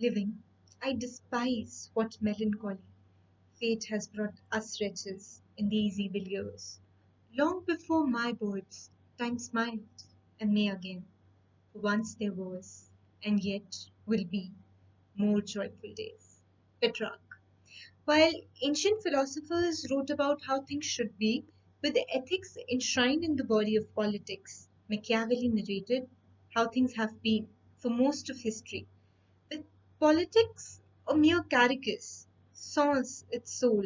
Living, I despise what melancholy fate has brought us wretches in these evil years. Long before my birth, time smiled, and may again, for once there was, and yet will be, more joyful days. Petrarch. While ancient philosophers wrote about how things should be, with the ethics enshrined in the body of politics, Machiavelli narrated how things have been for most of history, with politics a mere carcass, sans its soul,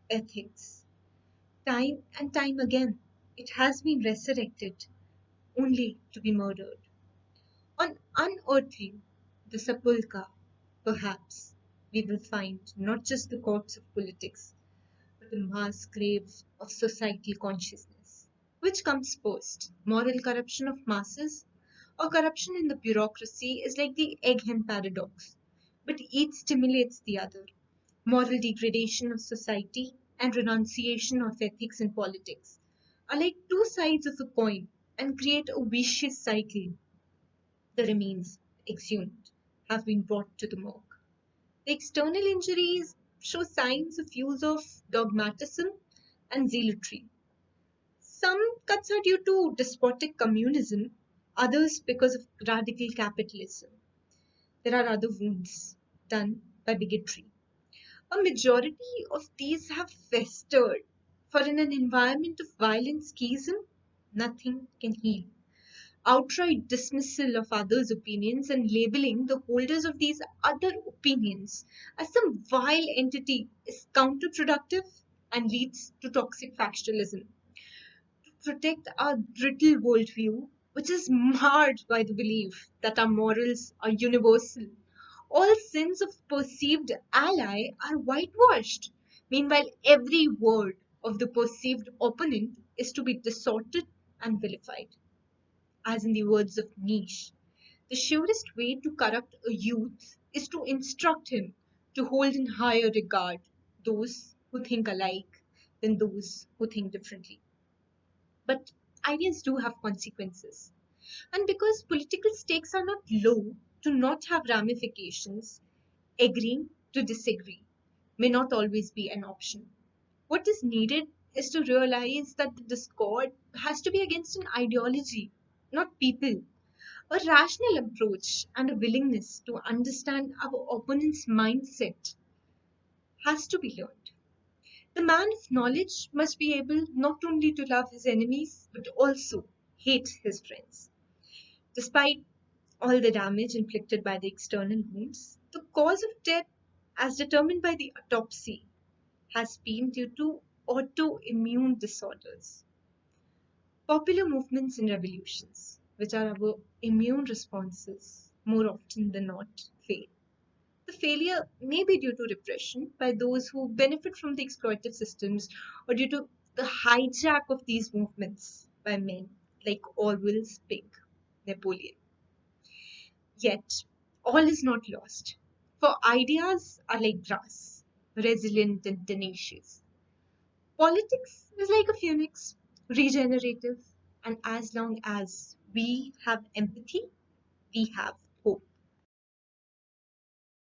ethics. Time and time again, it has been resurrected, only to be murdered. On unearthing the sepulchre, perhaps, we will find not just the corpse of politics, but the mass grave of societal consciousness. Which comes first, moral corruption of masses or corruption in the bureaucracy is like the egg hen paradox, but each stimulates the other. Moral degradation of society and renunciation of ethics in politics are like two sides of a coin and create a vicious cycle. The remains exhumed have been brought to the morgue. The external injuries show signs of use of dogmatism and zealotry. Some cuts are due to despotic communism, others because of radical capitalism. There are other wounds done by bigotry. A majority of these have festered, for in an environment of violent schism, nothing can heal. Outright dismissal of others' opinions and labeling the holders of these other opinions as some vile entity is counterproductive and leads to toxic factionalism. To protect our brittle worldview, which is marred by the belief that our morals are universal, all sins of perceived ally are whitewashed. Meanwhile, every word of the perceived opponent is to be distorted and vilified. As in the words of Nietzsche, the surest way to corrupt a youth is to instruct him to hold in higher regard those who think alike than those who think differently. But ideas do have consequences. And because political stakes are not low to not have ramifications, agreeing to disagree may not always be an option. What is needed is to realize that the discord has to be against an ideology, not people. A rational approach and a willingness to understand our opponent's mindset has to be learned. The man of knowledge must be able not only to love his enemies but also hate his friends. Despite all the damage inflicted by the external wounds, the cause of death, as determined by the autopsy, has been due to autoimmune disorders. Popular movements and revolutions, which are our immune responses, more often than not fail. The failure may be due to repression by those who benefit from the exploitative systems or due to the hijack of these movements by men like Orwell's pig, Napoleon. Yet, all is not lost, for ideas are like grass, resilient and tenacious. Politics is like a phoenix, regenerative, and as long as we have empathy, we have